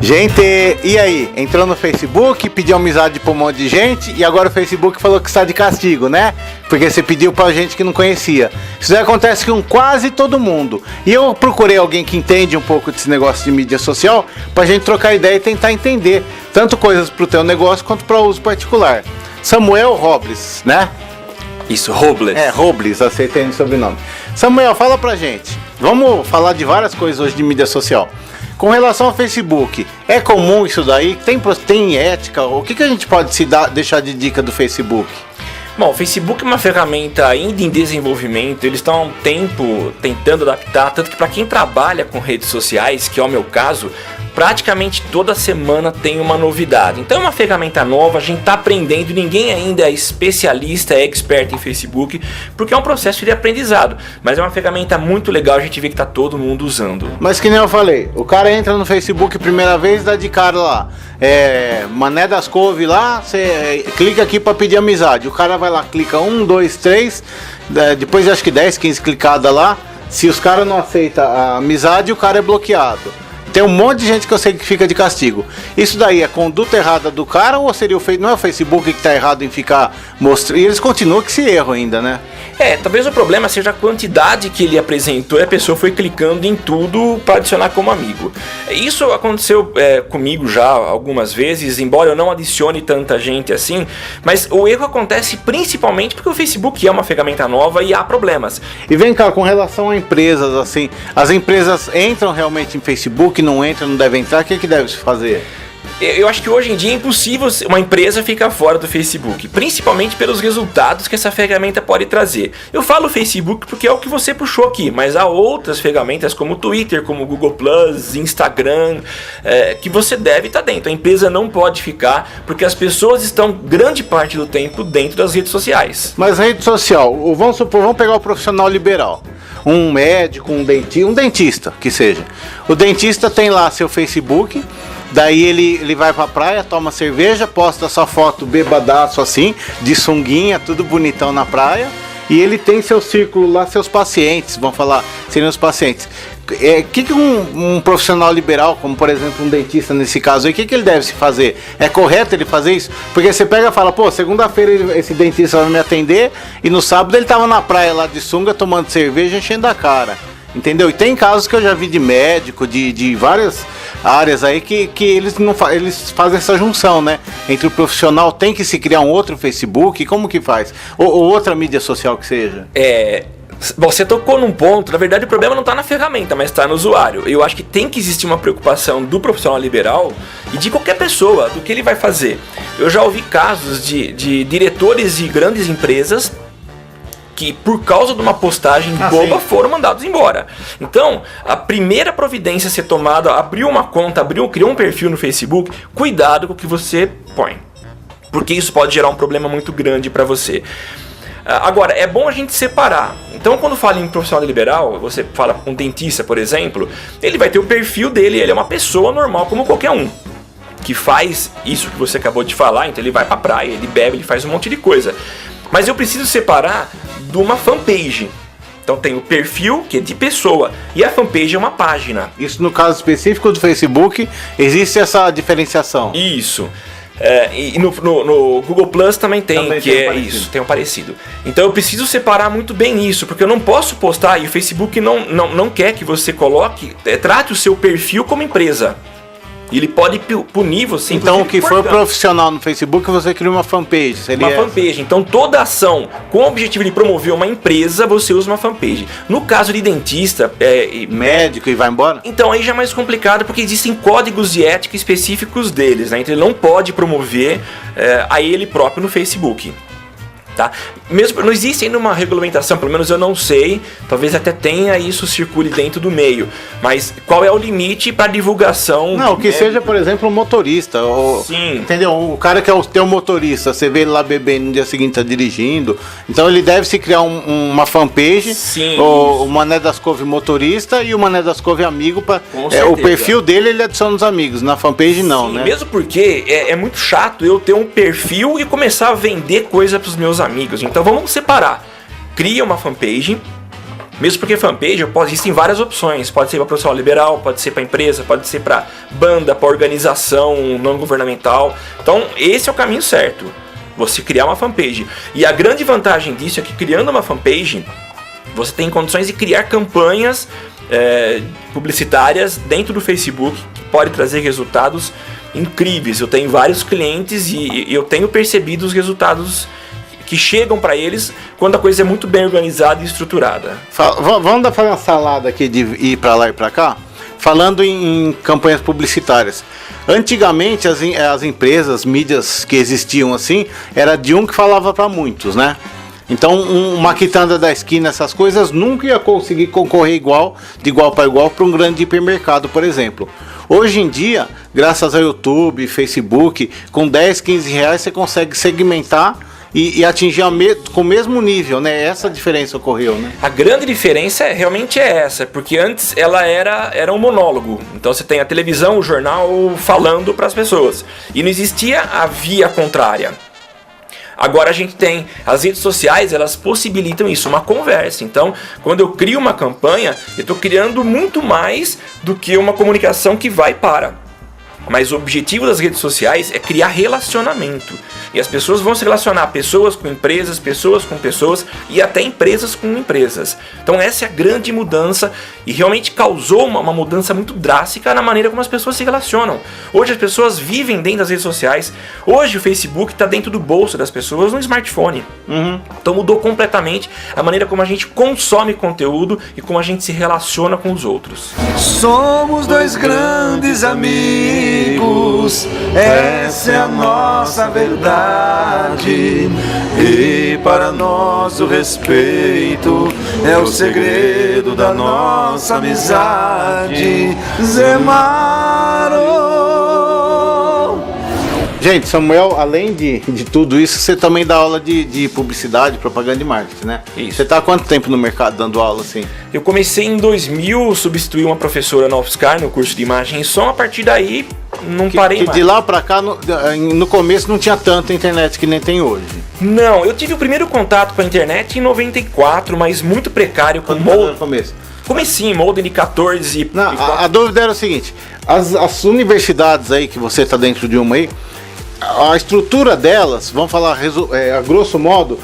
Gente, e aí? Entrou no Facebook, pediu amizade pra um monte de gente e agora o Facebook falou que está de castigo, né? Porque você pediu pra gente que não conhecia. Isso daí acontece com quase todo mundo. E eu procurei alguém que entende um pouco desse negócio de mídia social pra gente trocar ideia e tentar entender tanto coisas pro teu negócio quanto para uso particular. Samuel Robles, né? Isso, Robles. Robles, aceitei o sobrenome. Samuel, fala pra gente. Vamos falar de várias coisas hoje de mídia social. Com relação ao Facebook, é comum isso daí? Tem ética? O que a gente pode deixar de dica do Facebook? Bom, o Facebook é uma ferramenta ainda em desenvolvimento, eles estão há um tempo tentando adaptar, tanto que para quem trabalha com redes sociais, que é o meu caso, praticamente toda semana tem uma novidade. Então é uma ferramenta nova, a gente está aprendendo, ninguém ainda é especialista, é expert em Facebook, porque é um processo de aprendizado. Mas é uma ferramenta muito legal, a gente vê que está todo mundo usando. Mas que nem eu falei, o cara entra no Facebook primeira vez, dá de cara lá, Mané das Couve lá, você clica aqui para pedir amizade. O cara vai lá, clica 1, 2, 3, depois acho que 10, 15 clicadas lá. Se os caras não aceitam a amizade, o cara é bloqueado. Tem um monte de gente que eu sei que fica de castigo. Isso daí é conduta errada do cara ou seria não é o Facebook que está errado em ficar mostrando? E eles continuam com esse erro ainda, né? Talvez o problema seja a quantidade que ele apresentou e a pessoa foi clicando em tudo para adicionar como amigo. Isso aconteceu comigo já algumas vezes, embora eu não adicione tanta gente assim, mas o erro acontece principalmente porque o Facebook é uma ferramenta nova e há problemas. E vem cá, com relação a empresas, assim, as empresas entram realmente em Facebook, não entram, não devem entrar, o que deve se fazer? Eu acho que hoje em dia é impossível uma empresa ficar fora do Facebook, principalmente pelos resultados que essa ferramenta pode trazer. Eu falo Facebook porque é o que você puxou aqui, mas há outras ferramentas como o Twitter, como o Google+, Instagram, que você deve estar dentro. A empresa não pode ficar porque as pessoas estão grande parte do tempo dentro das redes sociais. Mas rede social, vamos pegar o profissional liberal. Um médico, um dentista, que seja. O dentista tem lá seu Facebook. Daí ele vai pra praia, toma cerveja, posta sua foto bebadaço assim, de sunguinha, tudo bonitão na praia. E ele tem seu círculo lá, seus pacientes, vamos falar, seriam os pacientes. Que um profissional liberal, como por exemplo um dentista nesse caso aí, que ele deve se fazer? É correto ele fazer isso? Porque você pega e fala, pô, segunda-feira esse dentista vai me atender e no sábado ele tava na praia lá de sunga, tomando cerveja, enchendo a cara. Entendeu? E tem casos que eu já vi de médico, de várias áreas aí que eles fazem essa junção, né? Entre o profissional tem que se criar um outro Facebook, como que faz? Ou outra mídia social que seja. Você tocou num ponto, na verdade o problema não está na ferramenta, mas está no usuário. Eu acho que tem que existir uma preocupação do profissional liberal e de qualquer pessoa, do que ele vai fazer. Eu já ouvi casos de diretores de grandes empresas que por causa de uma postagem boba foram mandados embora. Então, a primeira providência a ser tomada, abriu uma conta, criou um perfil no Facebook, cuidado com o que você põe, porque isso pode gerar um problema muito grande para você. Agora, é bom a gente separar. Então, quando fala em profissional liberal, você fala com um dentista, por exemplo, ele vai ter o perfil dele, ele é uma pessoa normal como qualquer um, que faz isso que você acabou de falar, então ele vai pra praia, ele bebe, ele faz um monte de coisa. Mas eu preciso separar de uma fanpage. Então tem o perfil, que é de pessoa, e a fanpage é uma página. Isso no caso específico do Facebook, existe essa diferenciação? Isso. E no Google Plus também tem isso, tem um parecido. Então eu preciso separar muito bem isso, porque eu não posso postar, e o Facebook não quer que você coloque, trate o seu perfil como empresa. E ele pode punir você. Então o que for profissional no Facebook, você cria uma fanpage. Uma fanpage. Então toda ação com o objetivo de promover uma empresa, você usa uma fanpage. No caso de dentista, médico e vai embora? Então aí já é mais complicado, porque existem códigos de ética específicos deles, né? Então ele não pode promover a ele próprio no Facebook. Tá? Mesmo, não existe ainda uma regulamentação, pelo menos eu não sei, talvez até tenha isso, circule dentro do meio, mas qual é o limite para divulgação? Não, que seja, por exemplo, um motorista. Sim. Entendeu? O cara que é o teu motorista, você vê ele lá bebendo no dia seguinte tá dirigindo, então ele deve se criar uma fanpage. Sim. O Mané das Couve motorista e o Mané das Couve amigo. O perfil dele ele adiciona os amigos, na fanpage não, sim, né? Mesmo porque é muito chato eu ter um perfil e começar a vender coisa para os meus amigos. Então vamos separar. Cria uma fanpage, Mesmo porque fanpage existem várias opções. Pode ser para profissional liberal, pode ser para empresa, pode ser para banda, para organização não governamental. Então esse é o caminho certo, você criar uma fanpage. E a grande vantagem disso é que criando uma fanpage, você tem condições de criar campanhas publicitárias dentro do Facebook que pode trazer resultados incríveis. Eu tenho vários clientes e eu tenho percebido os resultados que chegam para eles quando a coisa é muito bem organizada e estruturada. Vamos fazer uma salada aqui de ir para lá e para cá? Falando em campanhas publicitárias. Antigamente as empresas, mídias que existiam assim, era de um que falava para muitos, né? Então uma quitanda da esquina, essas coisas, nunca ia conseguir concorrer de igual para igual para um grande hipermercado, por exemplo. Hoje em dia, graças ao YouTube, Facebook, com 10, 15 reais você consegue segmentar e atingir com o mesmo nível, né? Essa diferença ocorreu, né? A grande diferença realmente é essa, porque antes ela era um monólogo. Então você tem a televisão, o jornal falando para as pessoas. E não existia a via contrária. Agora a gente tem as redes sociais, elas possibilitam isso, uma conversa. Então, quando eu crio uma campanha, eu estou criando muito mais do que uma comunicação que vai para. Mas o objetivo das redes sociais é criar relacionamento. E as pessoas vão se relacionar, pessoas com pessoas e até empresas com empresas. Então essa é a grande mudança e realmente causou uma mudança muito drástica na maneira como as pessoas se relacionam. Hoje as pessoas vivem dentro das redes sociais. Hoje o Facebook está dentro do bolso das pessoas no smartphone. Então mudou completamente a maneira como a gente consome conteúdo e como a gente se relaciona com os outros. Somos dois grandes amigos, essa é a nossa verdade. E para nós o respeito é o segredo da nossa amizade. Zemaro. Gente, Samuel, além de tudo isso, você também dá aula de publicidade, propaganda e marketing, né? Isso. Você está há quanto tempo no mercado dando aula assim? Eu comecei em 2000, substituí uma professora na UFSCar no curso de imagem e som. A partir daí não parei mais. De lá para cá, no começo não tinha tanta internet que nem tem hoje. Não, eu tive o primeiro contato com a internet em 94, mas muito precário com no começo. Comecinho, modem de 14. Não, a dúvida era o seguinte: as universidades aí, que você está dentro de uma aí, a estrutura delas, vamos falar a grosso modo,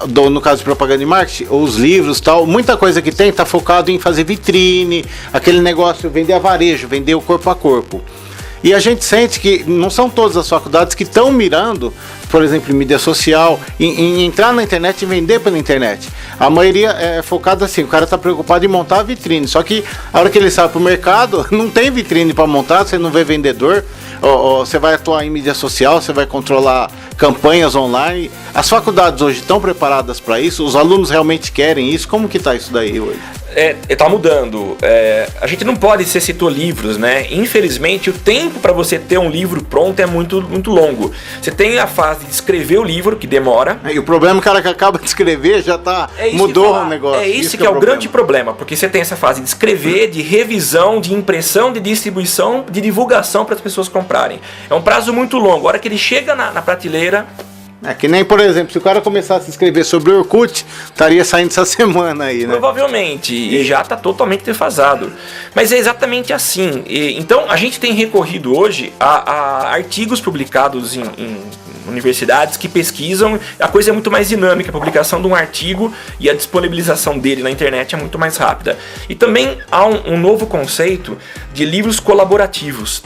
no caso de propaganda e marketing, os livros tal, muita coisa que tem está focado em fazer vitrine, aquele negócio, vender a varejo, vender o corpo a corpo. E a gente sente que não são todas as faculdades que estão mirando, por exemplo, em mídia social, em entrar na internet e vender pela internet. A maioria é focada assim, o cara está preocupado em montar a vitrine, só que a hora que ele sai para o mercado, não tem vitrine para montar, você não vê vendedor, você vai atuar em mídia social, você vai controlar campanhas online. As faculdades hoje estão preparadas para isso? Os alunos realmente querem isso? Como que está isso daí hoje? Tá mudando. A gente não pode, você citou livros, né? Infelizmente, o tempo para você ter um livro pronto é muito, muito longo. Você tem a fase de escrever o livro, que demora. E o problema é que o cara que acaba de escrever já mudou o negócio. É isso que é o grande problema, porque você tem essa fase de escrever, de revisão, de impressão, de distribuição, de divulgação para as pessoas comprarem. É um prazo muito longo. A hora que ele chega na prateleira... que nem, por exemplo, se o cara começasse a escrever sobre o Orkut, estaria saindo essa semana aí, né? Provavelmente, e já está totalmente defasado. Mas é exatamente assim. Então, a gente tem recorrido hoje a artigos publicados em universidades que pesquisam. A coisa é muito mais dinâmica, a publicação de um artigo e a disponibilização dele na internet é muito mais rápida. E também há um novo conceito de livros colaborativos.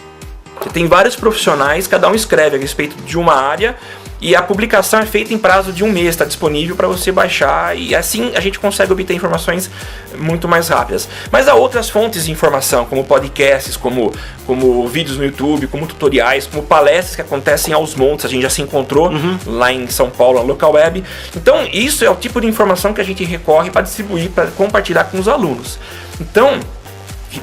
Você tem vários profissionais, cada um escreve a respeito de uma área, e a publicação é feita em prazo de 1 mês, está disponível para você baixar, e assim a gente consegue obter informações muito mais rápidas. Mas há outras fontes de informação, como podcasts, como vídeos no YouTube, como tutoriais, como palestras que acontecem aos montes. A gente já se encontrou lá em São Paulo, na Local Web. Então isso é o tipo de informação que a gente recorre para distribuir, para compartilhar com os alunos. Então,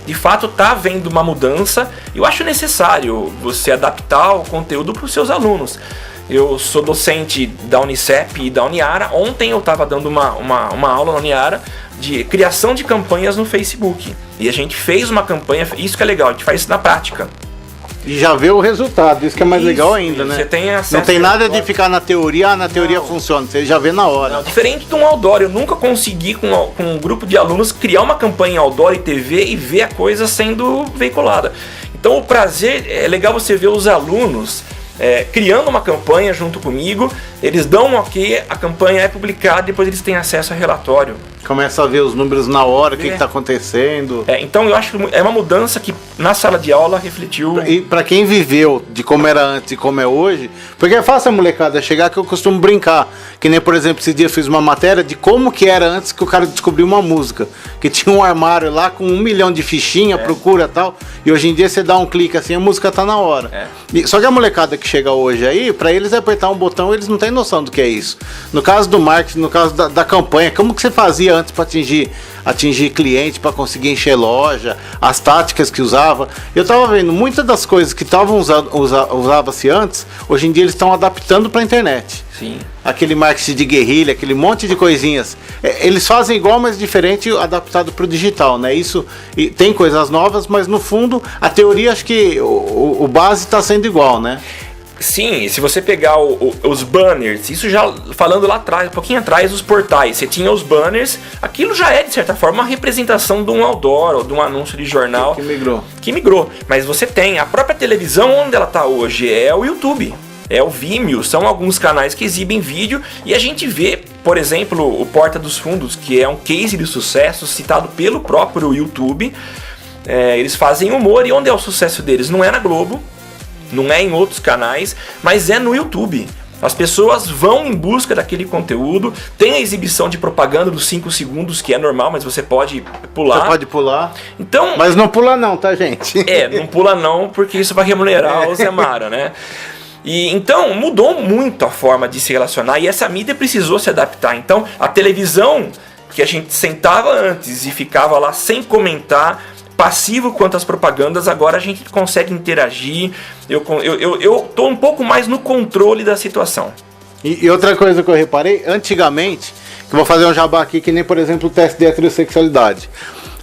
de fato, está havendo uma mudança. Eu acho necessário você adaptar o conteúdo para os seus alunos. Eu sou docente da Unicep e da Uniara. Ontem eu estava dando uma aula na Uniara de criação de campanhas no Facebook. E a gente fez uma campanha, isso que é legal, a gente faz isso na prática. E já vê o resultado, isso que é mais legal ainda, né? Você tem acesso. Não tem nada de ficar na teoria, na teoria funciona, você já vê na hora. Não, diferente de um outdoor, eu nunca consegui com um grupo de alunos criar uma campanha em outdoor e TV e ver a coisa sendo veiculada. Então o prazer, é legal você ver os alunos criando uma campanha junto comigo, eles dão um ok, a campanha é publicada, depois eles têm acesso a relatório. Começa a ver os números na hora, o que está acontecendo. Então eu acho que é uma mudança que na sala de aula refletiu. E para quem viveu de como era antes e como é hoje, porque é fácil a molecada chegar, que eu costumo brincar. Que nem, por exemplo, esse dia eu fiz uma matéria de como que era antes que o cara descobriu uma música. Que tinha um armário lá com 1 milhão de fichinha, procura e tal. E hoje em dia você dá um clique assim, a música tá na hora. Só que a molecada que chega hoje aí, para eles apertar um botão, eles não têm noção do que é isso. No caso do marketing, no caso da campanha, como que você fazia antes para atingir cliente, para conseguir encher loja, as táticas que usava. Eu estava vendo muitas das coisas que estavam usava-se antes, hoje em dia eles estão adaptando para a internet. Sim. Aquele marketing de guerrilha, aquele monte de coisinhas. Eles fazem igual, mas diferente, adaptado para o digital, né? Isso, e tem coisas novas, mas no fundo, a teoria, acho que o base está sendo igual, né? Sim, se você pegar os banners, isso já falando lá atrás, um pouquinho atrás, os portais, você tinha os banners, aquilo já é de certa forma uma representação de um outdoor ou de um anúncio de jornal que migrou. Mas você tem a própria televisão, onde ela está hoje é o YouTube, é o Vimeo, são alguns canais que exibem vídeo e a gente vê, por exemplo, o Porta dos Fundos, que é um case de sucesso citado pelo próprio YouTube. Eles fazem humor e onde é o sucesso deles? Não é na Globo, não é em outros canais, mas é no YouTube. As pessoas vão em busca daquele conteúdo. Tem a exibição de propaganda dos 5 segundos, que é normal, mas você pode pular. Você pode pular. Então, mas não pula não, tá, gente? Não pula não, porque isso vai remunerar o Zé Mara, né? E então mudou muito a forma de se relacionar e essa mídia precisou se adaptar. Então a televisão, que a gente sentava antes e ficava lá sem comentar, passivo quanto às propagandas, agora a gente consegue interagir. Eu tô um pouco mais no controle da situação. E outra coisa que eu reparei, antigamente, que eu vou fazer um jabá aqui, que nem, por exemplo, o teste de heterossexualidade.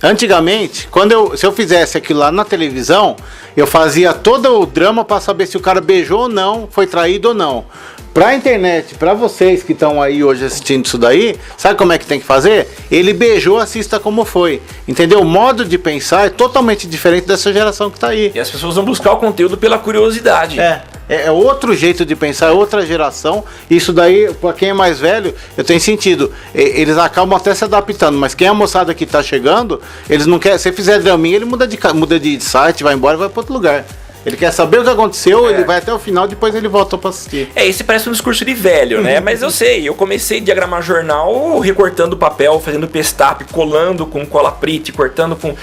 Antigamente, se eu fizesse aquilo lá na televisão, eu fazia todo o drama para saber se o cara beijou ou não, foi traído ou não. Pra internet, pra vocês que estão aí hoje assistindo isso daí, sabe como é que tem que fazer? Ele beijou, assista como foi. Entendeu? O modo de pensar é totalmente diferente dessa geração que tá aí. E as pessoas vão buscar o conteúdo pela curiosidade. É outro jeito de pensar, é outra geração. Isso daí, pra quem é mais velho, eu tenho sentido. Eles acabam até se adaptando, mas quem é a moçada que tá chegando, eles não querem. Se fizer draminha, ele muda de site, vai embora e vai pra outro lugar. Ele quer saber o que aconteceu, ele vai até o final, depois ele volta pra assistir. Esse parece um discurso de velho, né? Mas eu sei, eu comecei a diagramar jornal recortando papel, fazendo pestap, colando com cola preta, cortando com...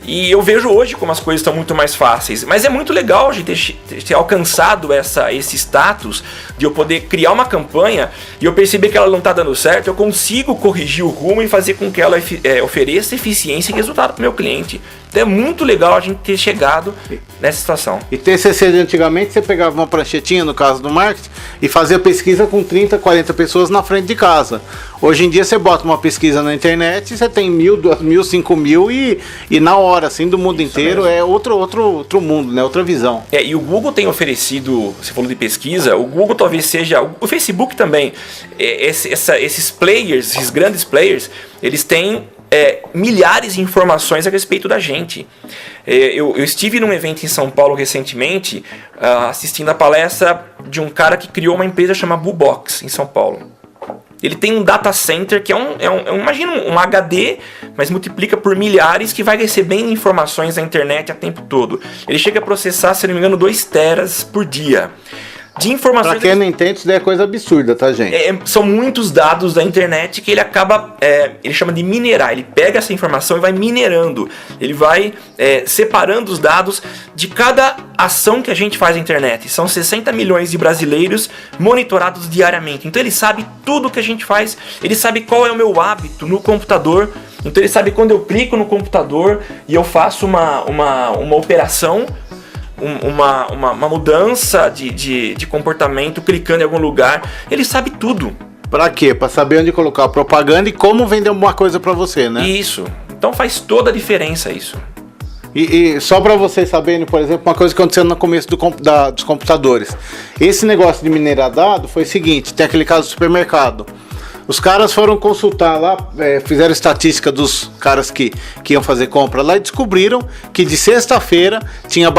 E eu vejo hoje como as coisas estão muito mais fáceis. Mas é muito legal a gente ter alcançado esse status de eu poder criar uma campanha e eu perceber que ela não está dando certo, eu consigo corrigir o rumo e fazer com que ela ofereça eficiência e resultado para o meu cliente. Então é muito legal a gente ter chegado nessa situação. E TCC de antigamente, você pegava uma pranchetinha, no caso do marketing, e fazia pesquisa com 30, 40 pessoas na frente de casa. Hoje em dia você bota uma pesquisa na internet, você tem 1.000, 2.000, 5.000 e na hora, assim, do mundo isso inteiro mesmo. É outro mundo, né? Outra visão. E o Google tem oferecido, você falou de pesquisa, o Google talvez seja, o Facebook também, esses players, esses grandes players, eles têm milhares de informações a respeito da gente. Eu estive num evento em São Paulo recentemente, assistindo a palestra de um cara que criou uma empresa chamada Bubox, em São Paulo. Ele tem um data center que imagina um HD, mas multiplica por milhares, que vai recebendo informações da internet a tempo todo. Ele chega a processar, se não me engano, 2 teras por dia. De informações. Pra quem não entende, isso daí é coisa absurda, tá, gente? São muitos dados da internet que ele acaba, ele chama de minerar. Ele pega essa informação e vai minerando. Ele vai separando os dados de cada ação que a gente faz na internet. São 60 milhões de brasileiros monitorados diariamente. Então ele sabe tudo que a gente faz. Ele sabe qual é o meu hábito no computador. Então ele sabe quando eu clico no computador e eu faço uma operação, uma mudança de comportamento clicando em algum lugar. Ele sabe tudo. Pra quê? Pra saber onde colocar a propaganda e como vender alguma coisa pra você, né? Isso. Então faz toda a diferença isso. E só para vocês saberem, por exemplo, uma coisa que aconteceu no começo dos computadores. Esse negócio de minerar dado foi o seguinte, tem aquele caso do supermercado. Os caras foram consultar lá, fizeram estatística dos caras que iam fazer compra lá e descobriram que de sexta-feira tinha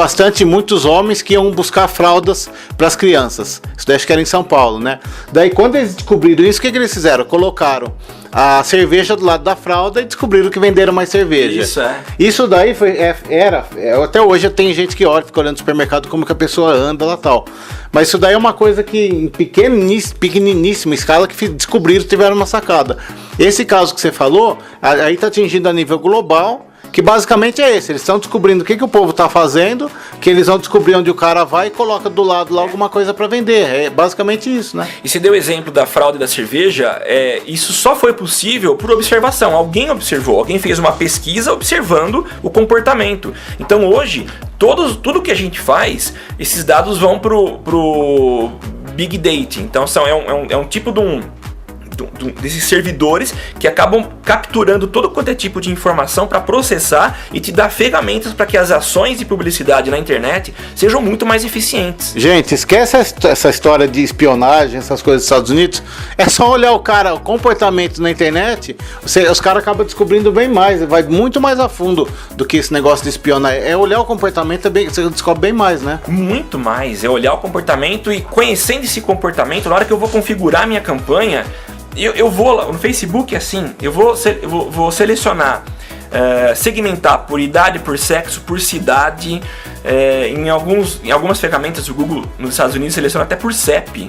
muitos homens que iam buscar fraldas para as crianças. Isso daí acho que era em São Paulo, né? Daí quando eles descobriram isso, o que eles fizeram? Colocaram a cerveja do lado da fralda e descobriram que venderam mais cerveja. Isso daí até hoje tem gente que olha, fica olhando no supermercado como que a pessoa anda lá e tal. Mas isso daí é uma coisa que em pequeniníssima escala que descobriram, tiveram uma sacada. Esse caso que você falou, aí está atingindo a nível global, que basicamente é esse. Eles estão descobrindo o que o povo está fazendo, que eles vão descobrir onde o cara vai e coloca do lado lá alguma coisa para vender. É basicamente isso, né? E você deu o exemplo da fralda e da cerveja, isso só foi possível por observação. Alguém observou, alguém fez uma pesquisa observando o comportamento. Então hoje, tudo que a gente faz, esses dados vão pro Big Data. Então é um tipo desses servidores que acabam capturando todo quanto é tipo de informação para processar e te dar ferramentas para que as ações de publicidade na internet sejam muito mais eficientes. Gente, esquece essa história de espionagem, essas coisas dos Estados Unidos. É só olhar o comportamento na internet, os caras acabam descobrindo bem mais, vai muito mais a fundo do que esse negócio de espionar. É olhar o comportamento, você descobre bem mais, né? Muito mais, é olhar o comportamento e conhecendo esse comportamento, na hora que eu vou configurar minha campanha, eu vou lá no Facebook, assim, eu vou selecionar, segmentar por idade, por sexo, por cidade. Em algumas ferramentas do Google nos Estados Unidos seleciona até por CEP.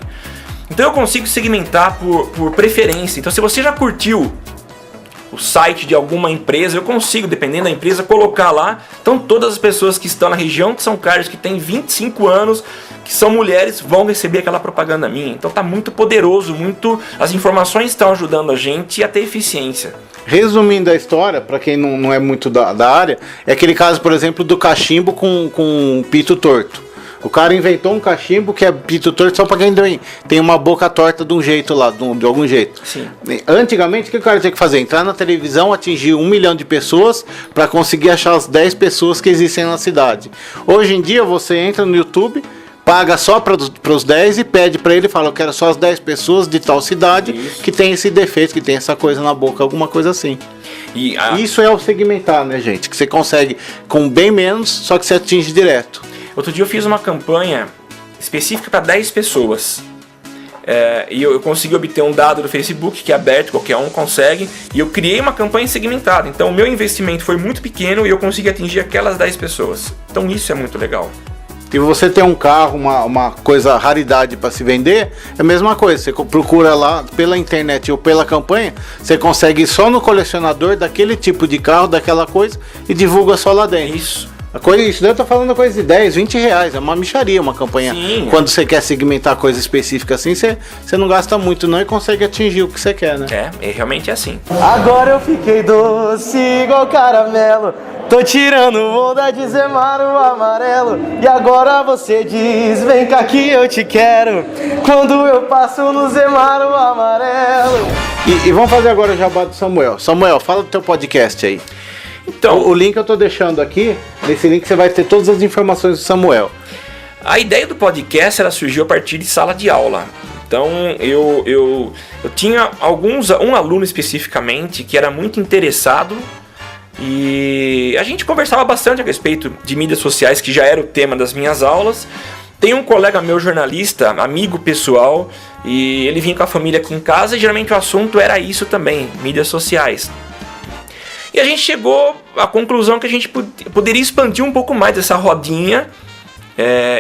Então eu consigo segmentar por preferência. Então se você já curtiu o site de alguma empresa, eu consigo, dependendo da empresa, colocar lá. Então todas as pessoas que estão na região de São Carlos, que têm 25 anos, que são mulheres, vão receber aquela propaganda minha. Então tá muito poderoso, as informações estão ajudando a gente a ter eficiência. Resumindo a história, para quem não é muito da área, é aquele caso, por exemplo, do cachimbo com pito torto. O cara inventou um cachimbo que é pito torto só para quem tem uma boca torta de um jeito lá, de algum jeito. Sim. Antigamente, o que o cara tinha que fazer? Entrar na televisão, atingir 1 milhão de pessoas para conseguir achar as 10 pessoas que existem na cidade. Hoje em dia, você entra no YouTube, paga só para os 10 e pede para ele, fala, eu quero só as 10 pessoas de tal cidade que tem esse defeito, que tem essa coisa na boca, alguma coisa assim. Isso é o segmentar, né, gente? Que você consegue com bem menos, só que você atinge direto. Outro dia eu fiz uma campanha específica para 10 pessoas. E eu consegui obter um dado do Facebook que é aberto, qualquer um consegue. E eu criei uma campanha segmentada. Então o meu investimento foi muito pequeno e eu consegui atingir aquelas 10 pessoas. Então isso é muito legal. E você tem um carro, uma coisa, raridade para se vender, é a mesma coisa. Você procura lá pela internet ou pela campanha, você consegue ir só no colecionador daquele tipo de carro, daquela coisa, e divulga só lá dentro. Isso daí eu tô falando coisa de 10, 20 reais, é uma mixaria, uma campanha. Sim. Quando você quer segmentar coisa específica assim, você não gasta muito não e consegue atingir o que você quer, né? Realmente é assim. Agora eu fiquei doce igual caramelo, tô tirando onda de Zemar o amarelo. E agora você diz, vem cá que eu te quero, quando eu passo no Zemar o amarelo. E vamos fazer agora o jabá do Samuel. Samuel, fala do teu podcast aí. Então, o link eu tô deixando aqui. Nesse link você vai ter todas as informações do Samuel. A ideia do podcast ela surgiu a partir de sala de aula. Então eu tinha um aluno especificamente que era muito interessado e a gente conversava bastante a respeito de mídias sociais, que já era o tema das minhas aulas. Tem um colega meu jornalista, amigo pessoal, e ele vinha com a família aqui em casa e geralmente o assunto era isso também, mídias sociais. E a gente chegou à conclusão que a gente poderia expandir um pouco mais essa rodinha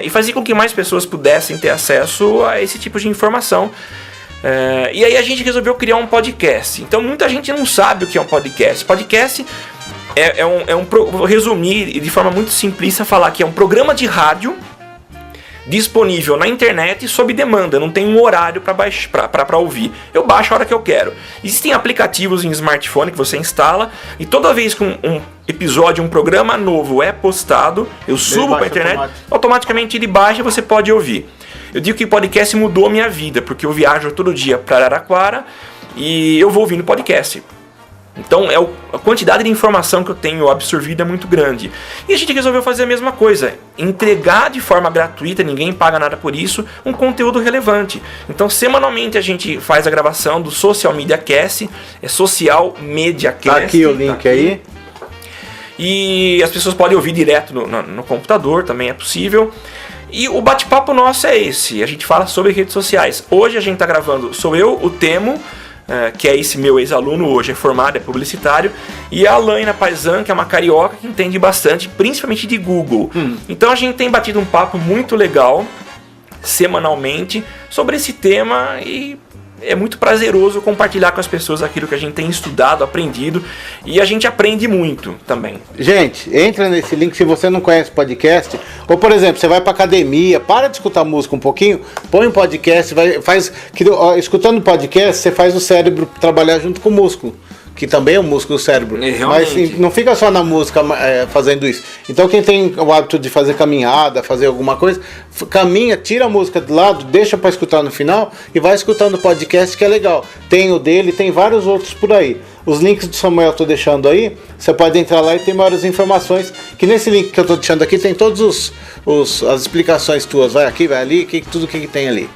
e fazer com que mais pessoas pudessem ter acesso a esse tipo de informação. E aí a gente resolveu criar um podcast. Então muita gente não sabe o que é um podcast. Podcast vou resumir de forma muito simplista, falar que é um programa de rádio disponível na internet sob demanda, não tem um horário para ouvir. Eu baixo a hora que eu quero. Existem aplicativos em smartphone que você instala e toda vez que um episódio, um programa novo é postado, eu subo para a internet, automaticamente ele baixa e você pode ouvir. Eu digo que o podcast mudou a minha vida, porque eu viajo todo dia para Araraquara e eu vou ouvindo podcast. Então a quantidade de informação que eu tenho absorvida é muito grande. E a gente resolveu fazer a mesma coisa, entregar de forma gratuita, ninguém paga nada por isso, um conteúdo relevante. Então semanalmente a gente faz a gravação do Social Media Cast, é Social Media Cast. Tá aqui o link aí. E as pessoas podem ouvir direto no computador, também é possível. E o bate-papo nosso é esse, a gente fala sobre redes sociais. Hoje a gente está gravando, sou eu, o Temo, que é esse meu ex-aluno, hoje é formado, é publicitário, e a Alaina Paisan, que é uma carioca que entende bastante, principalmente de Google. Então a gente tem batido um papo muito legal, semanalmente, sobre esse tema e é muito prazeroso compartilhar com as pessoas aquilo que a gente tem estudado, aprendido, e a gente aprende muito também. Gente, entra nesse link se você não conhece podcast, ou por exemplo, você vai pra academia, para de escutar música um pouquinho, põe um podcast, escutando podcast, você faz o cérebro trabalhar junto com o músculo, que também é um músculo do cérebro. Mas não fica só na música fazendo isso. Então quem tem o hábito de fazer caminhada, fazer alguma coisa, caminha, tira a música do lado, deixa para escutar no final e vai escutando o podcast, que é legal. Tem o dele, tem vários outros por aí. Os links do Samuel eu tô deixando aí, você pode entrar lá e ter maiores informações, que nesse link que eu tô deixando aqui tem todos as explicações tuas. Vai aqui, vai ali, tudo que tem ali.